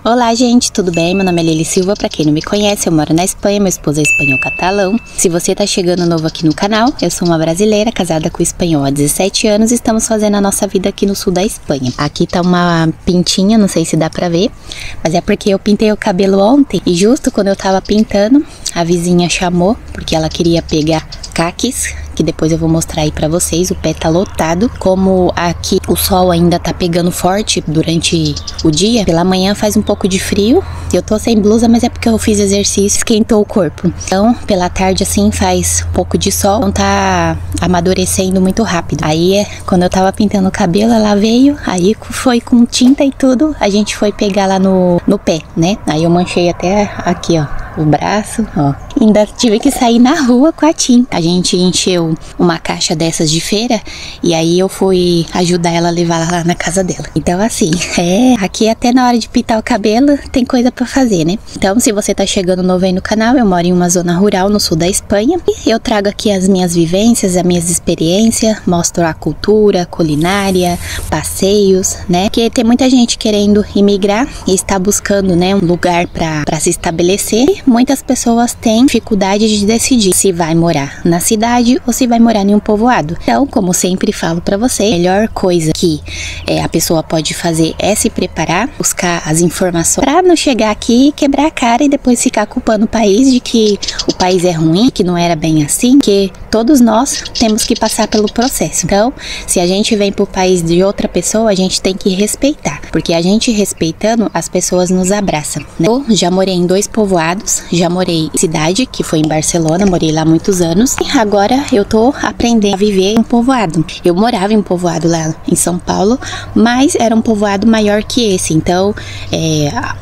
Olá, gente, tudo bem? Meu nome é Lili Silva. Pra quem não me conhece, eu moro na Espanha, meu esposo é espanhol catalão. Se você tá chegando novo aqui no canal, eu sou uma brasileira casada com espanhol há 17 anos e estamos fazendo a nossa vida aqui no sul da Espanha. Aqui tá uma pintinha, não sei se dá pra ver, mas é porque eu pintei o cabelo ontem e justo quando eu tava pintando, a vizinha chamou porque ela queria pegar caquis, que depois eu vou mostrar aí pra vocês. O pé tá lotado. Como aqui o sol ainda tá pegando forte durante o dia, pela manhã faz um pouco de frio. Eu tô sem blusa, mas é porque eu fiz exercício, esquentou o corpo. Então, pela tarde assim faz um pouco de sol, então tá amadurecendo muito rápido. Aí, quando eu tava pintando o cabelo, ela veio, aí foi com tinta e tudo, a gente foi pegar lá no pé, né? Aí eu manchei até aqui, ó, o braço, ó. Ainda tive que sair na rua com a tinta. A gente encheu uma caixa dessas de feira e aí eu fui ajudar ela a levar lá na casa dela. Então assim, aqui até na hora de pintar o cabelo tem coisa pra fazer, né? Então se você tá chegando novo aí no canal, eu moro em uma zona rural no sul da Espanha e eu trago aqui as minhas vivências, as minhas experiências, mostro a cultura, culinária, passeios, né? Porque tem muita gente querendo imigrar e está buscando, né, um lugar pra se estabelecer. E muitas pessoas têm dificuldade de decidir se vai morar na cidade ou se vai morar em um povoado. Então, como sempre falo pra você, a melhor coisa que a pessoa pode fazer é se preparar, buscar as informações pra não chegar aqui e quebrar a cara e depois ficar culpando o país de que o país é ruim, que não era bem assim, que todos nós temos que passar pelo processo. Então, se a gente vem pro país de outra pessoa, a gente tem que respeitar, porque a gente respeitando, as pessoas nos abraçam, né? Eu já morei em 2 povoados, já morei em cidade, que foi em Barcelona, morei lá muitos anos, e agora eu tô aprendendo a viver em um povoado. Eu morava em um povoado lá em São Paulo, mas era um povoado maior que esse, então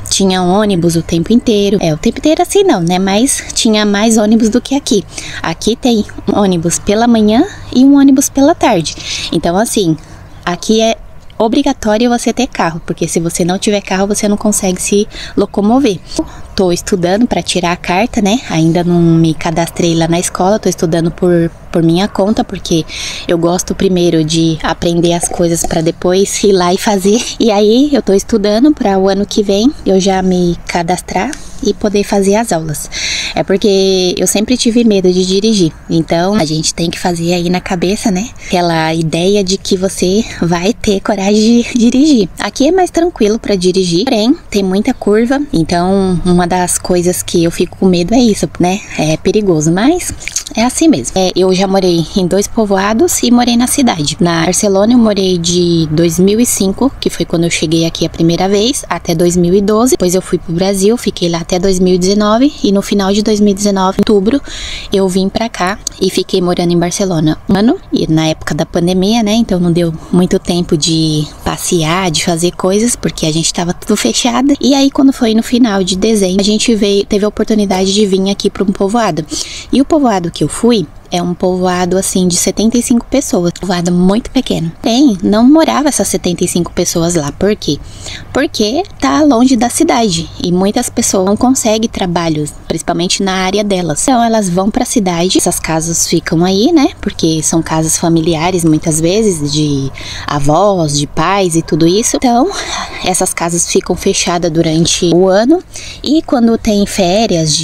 tinha ônibus o tempo inteiro, o tempo inteiro assim não, né, mas tinha mais ônibus do que aqui. Aqui tem um ônibus pela manhã e um ônibus pela tarde, então assim, aqui é obrigatório você ter carro, porque se você não tiver carro, você não consegue se locomover. Tô estudando para tirar a carta, né? Ainda não me cadastrei lá na escola, tô estudando por minha conta, porque eu gosto primeiro de aprender as coisas para depois ir lá e fazer. E aí eu tô estudando para o ano que vem eu já me cadastrar e poder fazer as aulas. É porque eu sempre tive medo de dirigir, então a gente tem que fazer aí na cabeça, né, aquela ideia de que você vai ter coragem de dirigir. Aqui é mais tranquilo para dirigir, porém tem muita curva, então uma das coisas que eu fico com medo é isso, né, é perigoso, mas é assim mesmo. Eu já morei em 2 povoados e morei na cidade. Na Barcelona eu morei de 2005, que foi quando eu cheguei aqui a primeira vez, até 2012. Depois eu fui pro Brasil, fiquei lá até 2019 e no final de 2019, em outubro, eu vim pra cá e fiquei morando em Barcelona um ano. E na época da pandemia, né, então não deu muito tempo de passear, de fazer coisas, porque a gente tava tudo fechado. E aí quando foi no final de dezembro, a gente teve a oportunidade de vir aqui para um povoado. E o povoado que eu fui é um povoado assim de 75 pessoas, um povoado muito pequeno. Não morava essas 75 pessoas lá. Por quê? Porque tá longe da cidade e muitas pessoas não conseguem trabalho, principalmente na área delas. Então elas vão pra cidade, essas casas ficam aí, né? Porque são casas familiares muitas vezes, de avós, de pais e tudo isso. Então essas casas ficam fechadas durante o ano e quando tem férias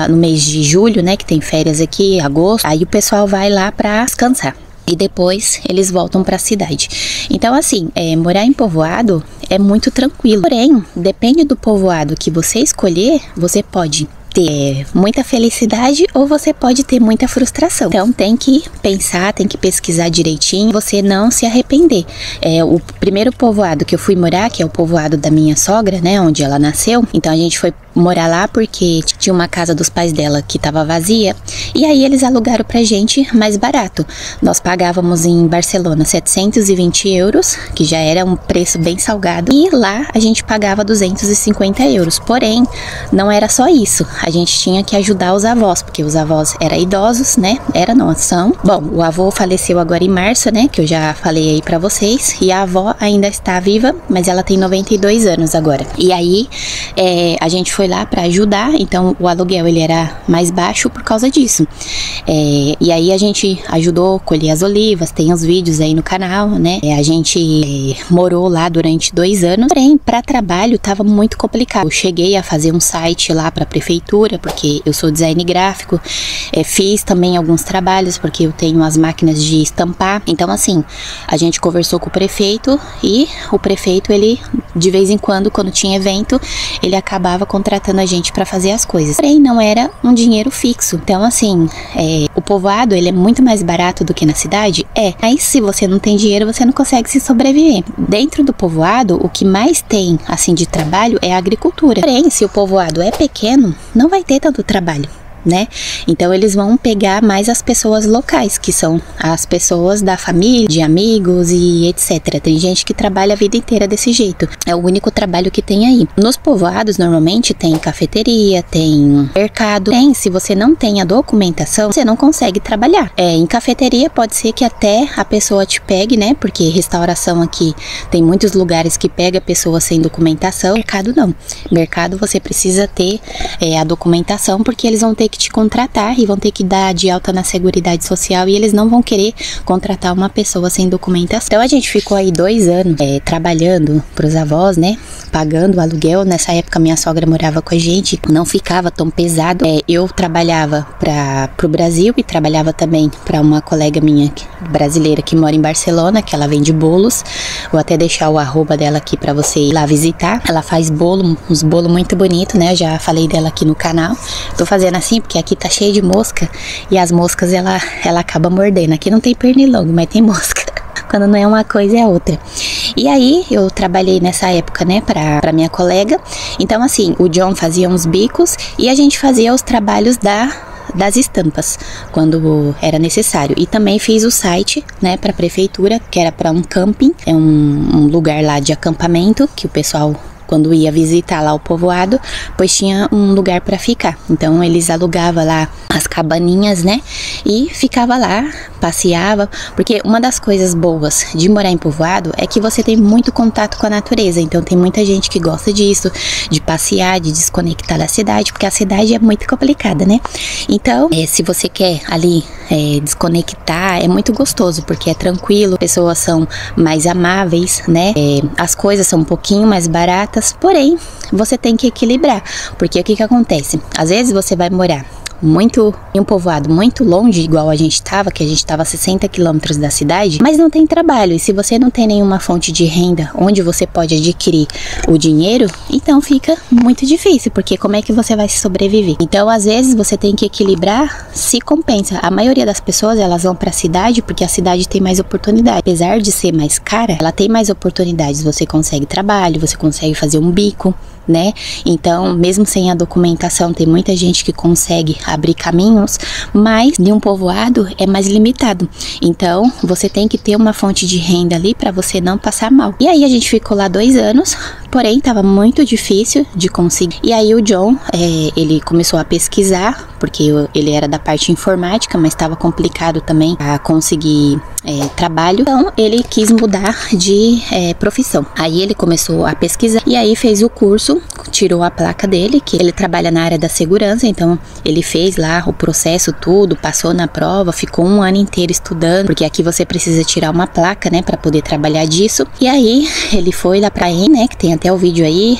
no mês de julho, né? Que tem férias aqui, agosto, aí o pessoal vai lá pra descansar e depois eles voltam pra cidade. Então assim, morar em povoado é muito tranquilo, porém, depende do povoado que você escolher, você pode ter muita felicidade ou você pode ter muita frustração. Então tem que pensar, tem que pesquisar direitinho, você não se arrepender. O primeiro povoado que eu fui morar, que é o povoado da minha sogra, né, onde ela nasceu, então a gente foi morar lá porque tinha uma casa dos pais dela que estava vazia e aí eles alugaram pra gente mais barato. Nós pagávamos em Barcelona 720 euros, que já era um preço bem salgado, e lá a gente pagava 250 euros. Porém, não era só isso, a gente tinha que ajudar os avós, porque os avós eram idosos, né? São. Bom, o avô faleceu agora em março, né? Que eu já falei aí pra vocês, e a avó ainda está viva, mas ela tem 92 anos agora. E aí, a gente foi lá para ajudar, então o aluguel ele era mais baixo por causa disso. E aí a gente ajudou a colher as olivas, tem os vídeos aí no canal, né? A gente morou lá durante 2 anos, porém para trabalho tava muito complicado. Eu cheguei a fazer um site lá para a prefeitura, porque eu sou design gráfico, fiz também alguns trabalhos, porque eu tenho as máquinas de estampar. Então assim, a gente conversou com o prefeito e o prefeito, ele de vez em quando tinha evento, ele acabava contratando a gente para fazer as coisas. Porém, não era um dinheiro fixo. Então assim, o povoado ele é muito mais barato do que na cidade, mas se você não tem dinheiro, você não consegue se sobreviver. Dentro do povoado, o que mais tem assim de trabalho é a agricultura. Porém, se o povoado é pequeno, não vai ter tanto trabalho, né? Então eles vão pegar mais as pessoas locais, que são as pessoas da família, de amigos e etc. Tem gente que trabalha a vida inteira desse jeito. É o único trabalho que tem aí. Nos povoados normalmente tem cafeteria, tem mercado. Se você não tem a documentação, você não consegue trabalhar. Em cafeteria pode ser que até a pessoa te pegue, né? Porque restauração aqui tem muitos lugares que pega a pessoa sem documentação. Mercado não. Mercado você precisa ter a documentação, porque eles vão ter que te contratar e vão ter que dar de alta na Seguridade Social, e eles não vão querer contratar uma pessoa sem documentação. Então a gente ficou aí 2 anos trabalhando pros avós, né? Pagando o aluguel. Nessa época minha sogra morava com a gente, não ficava tão pesado. Eu trabalhava pro Brasil e trabalhava também para uma colega minha brasileira que mora em Barcelona, que ela vende bolos. Vou até deixar o arroba dela aqui para você ir lá visitar. Ela faz bolo, uns bolos muito bonitos, né? Eu já falei dela aqui no canal. Tô fazendo assim porque aqui tá cheio de mosca e as moscas ela acaba mordendo. Aqui não tem pernilongo, mas tem mosca. Quando não é uma coisa é outra. E aí eu trabalhei nessa época, né, pra minha colega. Então assim, o John fazia uns bicos e a gente fazia os trabalhos das estampas quando era necessário. E também fiz o site, né, para a prefeitura, que era para um camping, um lugar lá de acampamento que o pessoal, quando ia visitar lá o povoado, pois tinha um lugar para ficar. Então eles alugavam lá as cabaninhas, né? E ficava lá, passeava, porque uma das coisas boas de morar em povoado é que você tem muito contato com a natureza. Então tem muita gente que gosta disso, de passear, de desconectar da cidade, porque a cidade é muito complicada, né? Então, se você quer ali desconectar, é muito gostoso, porque é tranquilo, pessoas são mais amáveis, né? As coisas são um pouquinho mais baratas, porém, você tem que equilibrar, porque o que acontece? Às vezes você vai morar muito em um povoado muito longe, igual a gente estava, que a gente estava a 60 quilômetros da cidade, mas não tem trabalho. E se você não tem nenhuma fonte de renda onde você pode adquirir o dinheiro, então fica muito difícil, porque como é que você vai sobreviver? Então às vezes você tem que equilibrar, se compensa. A maioria das pessoas, elas vão para a cidade porque a cidade tem mais oportunidade. Apesar de ser mais cara, ela tem mais oportunidades. Você consegue trabalho, você consegue fazer um bico, né? Então, mesmo sem a documentação, tem muita gente que consegue abrir caminhos, mas de um povoado é mais limitado. Então, você tem que ter uma fonte de renda ali para você não passar mal. E aí a gente ficou lá 2 anos, porém estava muito difícil de conseguir. E aí o John, ele começou a pesquisar, porque ele era da parte informática, mas estava complicado também a conseguir trabalho. Então ele quis mudar de profissão. Aí ele começou a pesquisar e aí fez o curso, tirou a placa dele, que ele trabalha na área da segurança. Então ele fez lá o processo tudo, passou na prova, ficou 1 ano inteiro estudando, porque aqui você precisa tirar uma placa, né, para poder trabalhar disso. E aí ele foi lá pra EN, né, que tem até o vídeo aí,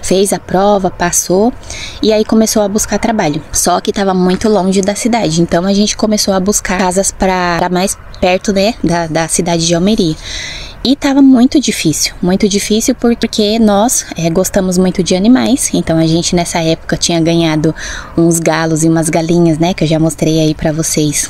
fez a prova, passou e aí começou a buscar trabalho. Só que estava muito longe da cidade, então a gente começou a buscar casas para mais perto, né, da cidade de Almeria. E tava muito difícil porque nós gostamos muito de animais. Então a gente nessa época tinha ganhado uns galos e umas galinhas, né, que eu já mostrei aí pra vocês,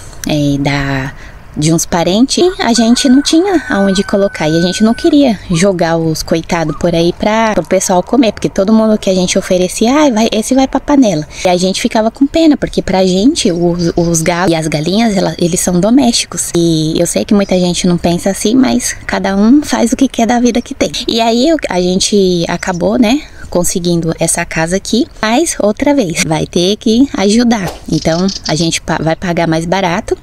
de uns parentes, e a gente não tinha aonde colocar, e a gente não queria jogar os coitados por aí para o pessoal comer, porque todo mundo que a gente oferecia, esse vai pra panela, e a gente ficava com pena, porque pra gente os galos e as galinhas, eles são domésticos, e eu sei que muita gente não pensa assim, mas cada um faz o que quer da vida que tem. E aí a gente acabou, né, conseguindo essa casa aqui, mas outra vez vai ter que ajudar. Então a gente vai pagar mais barato,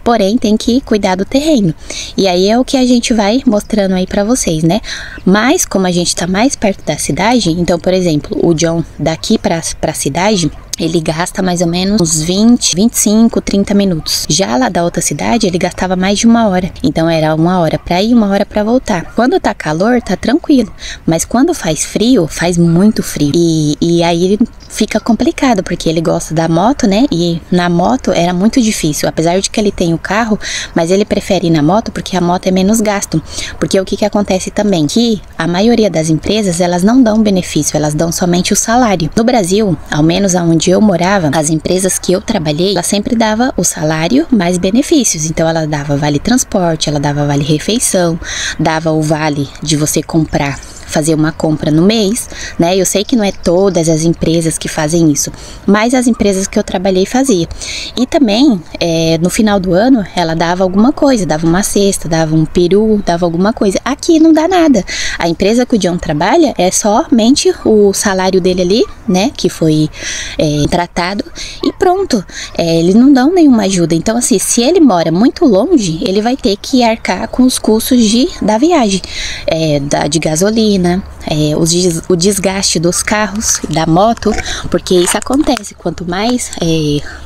porém tem que cuidar do terreno. E aí é o que a gente vai mostrando aí pra vocês, né? Mas como a gente tá mais perto da cidade, então, por exemplo, o John daqui pra cidade, ele gasta mais ou menos uns 20, 25, 30 minutos. Já lá da outra cidade, ele gastava mais de 1 hora. Então era 1 hora pra ir, 1 hora pra voltar. Quando tá calor, tá tranquilo. Mas quando faz frio, faz muito frio. E aí fica complicado, porque ele gosta da moto, né? E na moto era muito difícil. Apesar de que ele tem o carro, mas ele prefere ir na moto porque a moto é menos gasto. Porque o que acontece também? Que a maioria das empresas, elas não dão benefício, elas dão somente o salário. No Brasil, ao menos aonde eu morava, as empresas que eu trabalhei, ela sempre dava o salário mais benefícios. Então ela dava vale transporte, ela dava vale refeição, dava o vale de você comprar, fazer uma compra no mês, né? Eu sei que não é todas as empresas que fazem isso, mas as empresas que eu trabalhei fazia. E também, no final do ano, ela dava alguma coisa, dava uma cesta, dava um peru, dava alguma coisa. Aqui não dá nada. A empresa que o John trabalha é somente o salário dele ali, né? Que foi tratado e pronto. Eles não dão nenhuma ajuda. Então, assim, se ele mora muito longe, ele vai ter que arcar com os custos da viagem, de gasolina, o desgaste dos carros, da moto, porque isso acontece. Quanto mais,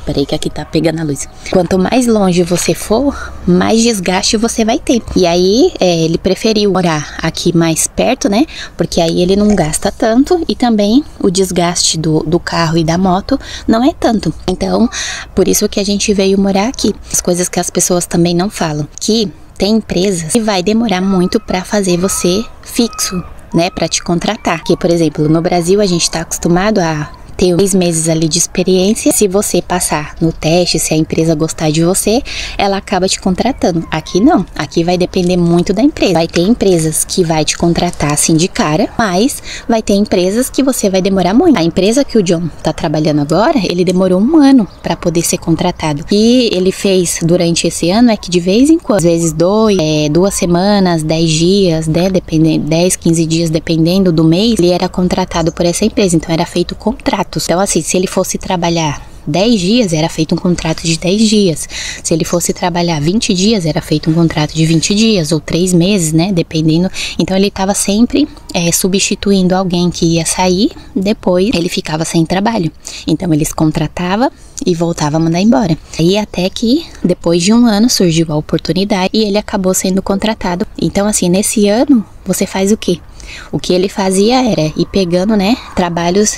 peraí que aqui tá pegando a luz. Quanto mais longe você for, mais desgaste você vai ter. E aí, ele preferiu morar aqui mais perto, né? Porque aí ele não gasta tanto e também o desgaste do carro e da moto não é tanto. Então, por isso que a gente veio morar aqui. As coisas que as pessoas também não falam, que tem empresas que vai demorar muito para fazer você fixo, né, para te contratar. Que, por exemplo, no Brasil a gente tá acostumado a ter 6 meses ali de experiência. Se você passar no teste, se a empresa gostar de você, ela acaba te contratando. Aqui não, aqui vai depender muito da empresa. Vai ter empresas que vai te contratar assim de cara, mas vai ter empresas que você vai demorar muito. A empresa que o John tá trabalhando agora, ele demorou 1 ano para poder ser contratado. E ele fez durante esse ano é que de vez em quando, às vezes 2 semanas, 10 dias, né, dependendo, 10, 15 dias, dependendo do mês, ele era contratado por essa empresa. Então era feito contrato. Então, assim, se ele fosse trabalhar 10 dias, era feito um contrato de 10 dias. Se ele fosse trabalhar 20 dias, era feito um contrato de 20 dias, ou 3 meses, né? Dependendo. Então, ele estava sempre substituindo alguém que ia sair, depois ele ficava sem trabalho. Então, eles contratavam e voltava a mandar embora. Aí, até que, depois de 1 ano, surgiu a oportunidade e ele acabou sendo contratado. Então, assim, nesse ano, você faz o quê? O que ele fazia era ir pegando, né, trabalhos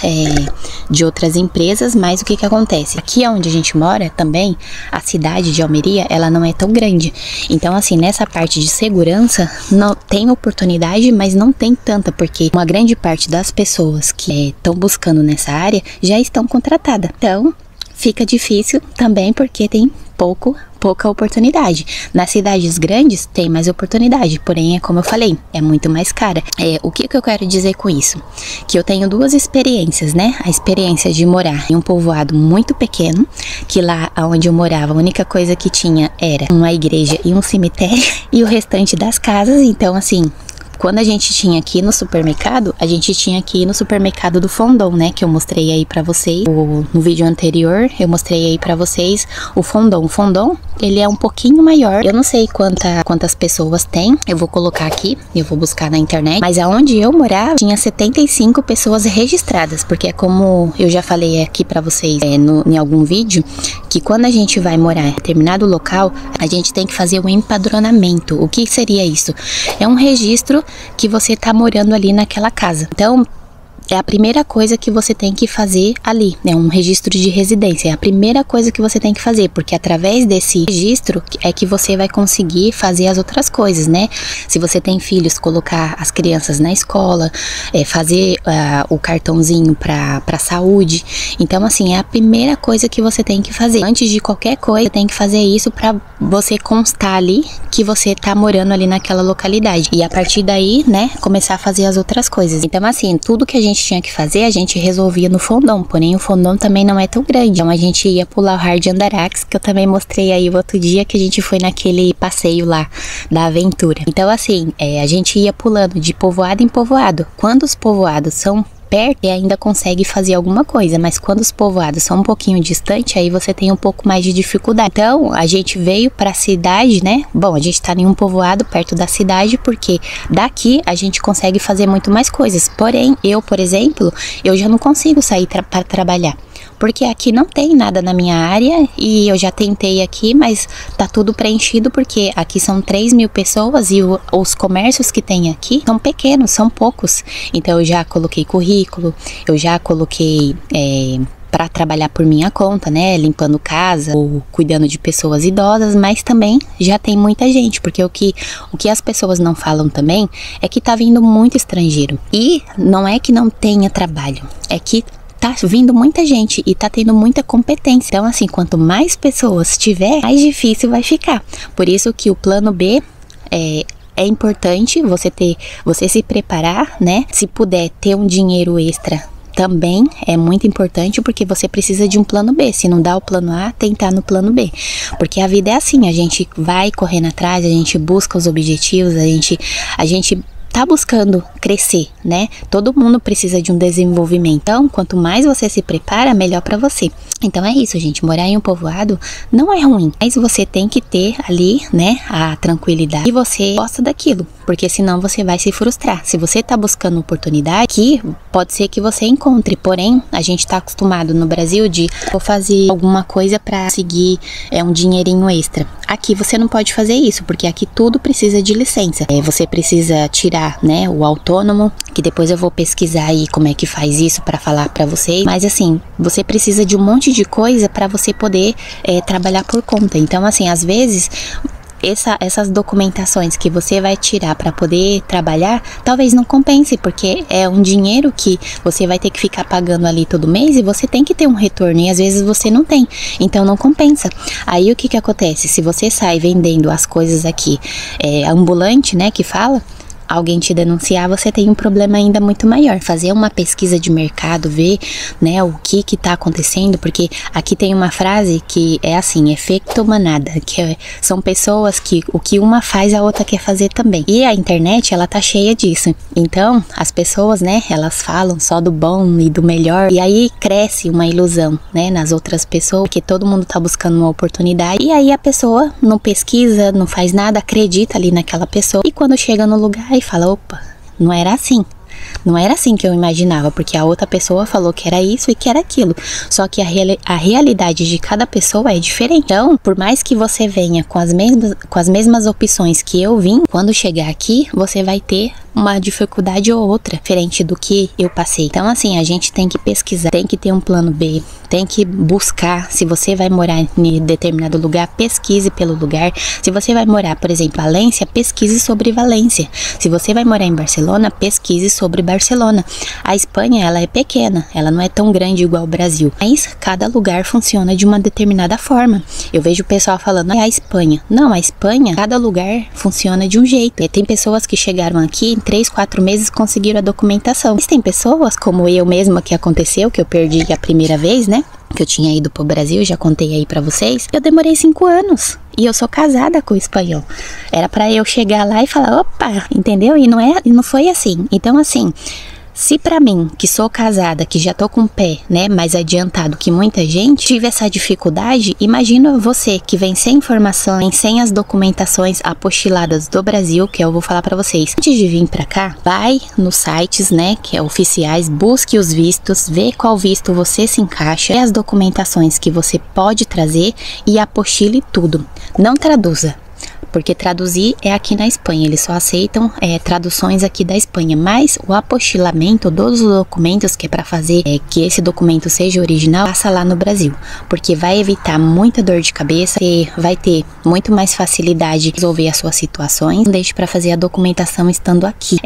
de outras empresas, mas o que acontece? Aqui onde a gente mora também, a cidade de Almeria, ela não é tão grande. Então, assim, nessa parte de segurança, não tem oportunidade, mas não tem tanta, porque uma grande parte das pessoas que estão buscando nessa área já estão contratadas. Então, fica difícil também porque tem pouca oportunidade. Nas cidades grandes tem mais oportunidade, porém, como eu falei, é muito mais cara. O que eu quero dizer com isso? Que eu tenho 2 experiências, né? A experiência de morar em um povoado muito pequeno, que lá onde eu morava, a única coisa que tinha era uma igreja e um cemitério, e o restante das casas. Então, assim, quando a gente tinha aqui no supermercado, a gente tinha aqui no supermercado do Fondon, né? Que eu mostrei aí pra vocês. No vídeo anterior, eu mostrei aí pra vocês o Fondon. O Fondon, ele é um pouquinho maior. Eu não sei quantas pessoas tem. Eu vou colocar aqui, eu vou buscar na internet. Mas aonde eu morava, tinha 75 pessoas registradas. Porque é como eu já falei aqui pra vocês em algum vídeo, que quando a gente vai morar em determinado local, a gente tem que fazer um empadronamento. O que seria isso? É um registro que você tá morando ali naquela casa. Então, é a primeira coisa que você tem que fazer ali, né? Um registro de residência. É a primeira coisa que você tem que fazer, porque através desse registro é que você vai conseguir fazer as outras coisas, né? Se você tem filhos, colocar as crianças na escola, fazer o cartãozinho pra saúde. Então, assim, é a primeira coisa que você tem que fazer. Antes de qualquer coisa, tem que fazer isso pra você constar ali que você tá morando ali naquela localidade. E a partir daí, né, começar a fazer as outras coisas. Então, assim, tudo que a gente tinha que fazer, a gente resolvia no Fondon, porém o Fondon também não é tão grande. Então a gente ia pular o Hard Andarax, que eu também mostrei aí o outro dia, que a gente foi naquele passeio lá da aventura. Então, assim, a gente ia pulando de povoado em povoado. Quando os povoados são perto, você ainda consegue fazer alguma coisa, mas quando os povoados são um pouquinho distantes, aí você tem um pouco mais de dificuldade. Então, a gente veio para a cidade, né? Bom, a gente tá em um povoado perto da cidade, porque daqui a gente consegue fazer muito mais coisas. Porém, eu, por exemplo, eu já não consigo sair para trabalhar, porque aqui não tem nada na minha área e eu já tentei aqui, mas tá tudo preenchido, porque aqui são 3.000 pessoas e os comércios que tem aqui são pequenos, são poucos. Então eu já coloquei currículo, eu já coloquei para trabalhar por minha conta, né, limpando casa ou cuidando de pessoas idosas, mas também já tem muita gente, porque o que as pessoas não falam também é que tá vindo muito estrangeiro. E não é que não tenha trabalho, é que tá vindo muita gente e tá tendo muita competência. Então, assim, quanto mais pessoas tiver, mais difícil vai ficar. Por isso que o plano B é importante você se preparar, né? Se puder ter um dinheiro extra também é muito importante, porque você precisa de um plano B. Se não dá o plano A, tentar no plano B. Porque a vida é assim, a gente vai correndo atrás, a gente busca os objetivos, a gente tá buscando crescer, né? Todo mundo precisa de um desenvolvimento. Então, quanto mais você se prepara, melhor para você. Então é isso, gente. Morar em um povoado não é ruim, mas você tem que ter ali, né, a tranquilidade e você gosta daquilo, porque senão você vai se frustrar. Se você tá buscando oportunidade, que pode ser que você encontre, porém a gente tá acostumado no Brasil de vou fazer alguma coisa para conseguir um dinheirinho extra. Aqui você não pode fazer isso, porque aqui tudo precisa de licença. Você precisa tirar, né, o autônomo, que depois eu vou pesquisar aí como é que faz isso para falar para vocês. Mas assim, você precisa de um monte de coisa para você poder trabalhar por conta. Então, assim, às vezes essas documentações que você vai tirar para poder trabalhar, talvez não compense, porque é um dinheiro que você vai ter que ficar pagando ali todo mês e você tem que ter um retorno, e às vezes você não tem, então não compensa. Aí o que acontece? Se você sai vendendo as coisas aqui, ambulante, né, que fala, alguém te denunciar, você tem um problema ainda muito maior. Fazer uma pesquisa de mercado, ver, né, o que tá acontecendo, porque aqui tem uma frase que é assim, efeito manada, que são pessoas que o que uma faz, a outra quer fazer também. E a internet, ela tá cheia disso. Então, as pessoas, né, elas falam só do bom e do melhor, e aí cresce uma ilusão, né, nas outras pessoas, porque todo mundo tá buscando uma oportunidade, e aí a pessoa não pesquisa, não faz nada, acredita ali naquela pessoa, e quando chega no lugar e fala, opa, não era assim. Não era assim que eu imaginava, porque a outra pessoa falou que era isso e que era aquilo. Só que a realidade de cada pessoa é diferente. Então, por mais que você venha com as mesmas opções que eu vim, quando chegar aqui, você vai ter uma dificuldade ou outra, diferente do que eu passei. Então, assim, a gente tem que pesquisar, tem que ter um plano B, tem que buscar. Se você vai morar em determinado lugar, pesquise pelo lugar. Se você vai morar, por exemplo, em Valência, pesquise sobre Valência. Se você vai morar em Barcelona, pesquise sobre Barcelona. A Espanha, ela é pequena, ela não é tão grande igual o Brasil, mas cada lugar funciona de uma determinada forma. Eu vejo o pessoal falando, a Espanha. Não, a Espanha, cada lugar funciona de um jeito. E tem pessoas que chegaram aqui 3, 4 meses conseguiram a documentação. Mas tem pessoas, como eu mesma, que aconteceu, que eu perdi a primeira vez, né? Que eu tinha ido pro Brasil, já contei aí pra vocês. Eu demorei 5 anos. E eu sou casada com o espanhol. Era pra eu chegar lá e falar, opa, entendeu? E não foi assim. Então, assim, se pra mim, que sou casada, que já tô com o pé, né, mais adiantado que muita gente, tive essa dificuldade, imagina você que vem sem informações, sem as documentações apostiladas do Brasil, que eu vou falar pra vocês. Antes de vir pra cá, vai nos sites, né, que é oficiais, busque os vistos, vê qual visto você se encaixa, vê as documentações que você pode trazer e apostile tudo. Não traduza, porque traduzir é aqui na Espanha, eles só aceitam traduções aqui da Espanha, mas o apostilamento, todos os documentos que é para fazer que esse documento seja original, passa lá no Brasil, porque vai evitar muita dor de cabeça, e vai ter muito mais facilidade de resolver as suas situações. Não deixe para fazer a documentação estando aqui.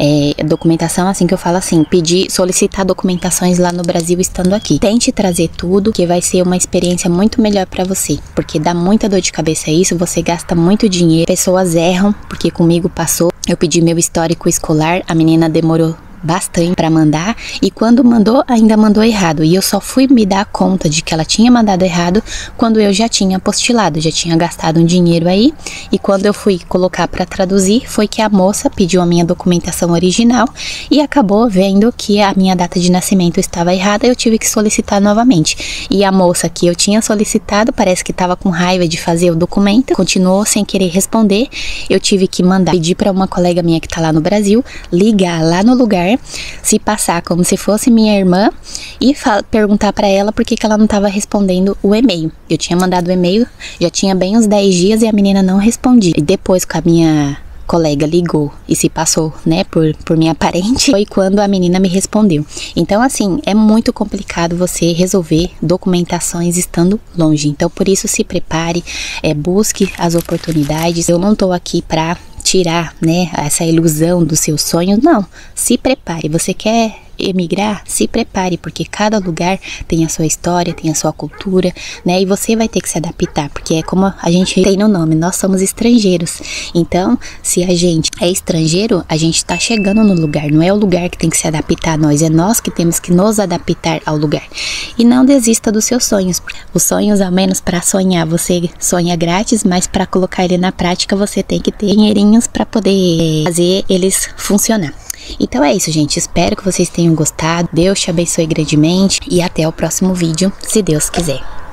Documentação, assim que eu falo assim, solicitar documentações lá no Brasil estando aqui. Tente trazer tudo, que vai ser uma experiência muito melhor para você, porque dá muita dor de cabeça isso, você gasta muito dinheiro, pessoas erram, porque comigo passou. Eu pedi meu histórico escolar, a menina demorou bastante para mandar, e quando mandou, ainda mandou errado. E eu só fui me dar conta de que ela tinha mandado errado quando eu já tinha apostilado, já tinha gastado um dinheiro aí. E quando eu fui colocar para traduzir, foi que a moça pediu a minha documentação original e acabou vendo que a minha data de nascimento estava errada. Eu tive que solicitar novamente. E a moça que eu tinha solicitado parece que estava com raiva de fazer o documento, continuou sem querer responder. Eu tive que pedir para uma colega minha que tá lá no Brasil ligar lá no lugar, se passar como se fosse minha irmã e perguntar para ela por que ela não estava respondendo o e-mail. Eu tinha mandado o e-mail, já tinha bem uns 10 dias e a menina não respondia. E depois que a minha colega ligou e se passou, né, por minha parente, foi quando a menina me respondeu. Então, assim, é muito complicado você resolver documentações estando longe. Então, por isso, se prepare, busque as oportunidades. Eu não tô aqui pra tirar, né, essa ilusão dos seus sonhos, não. Se prepare. Você quer emigrar? Se prepare, porque cada lugar tem a sua história, tem a sua cultura, né, e você vai ter que se adaptar, porque é como a gente tem no nome, nós somos estrangeiros. Então, se a gente é estrangeiro, a gente tá chegando no lugar, não é o lugar que tem que se adaptar a nós, é nós que temos que nos adaptar ao lugar. E não desista dos seus sonhos. Os sonhos, ao menos para sonhar, você sonha grátis, mas para colocar ele na prática, você tem que ter dinheirinhos para poder fazer eles funcionar. Então é isso, gente. Espero que vocês tenham gostado. Deus te abençoe grandemente e até o próximo vídeo, se Deus quiser.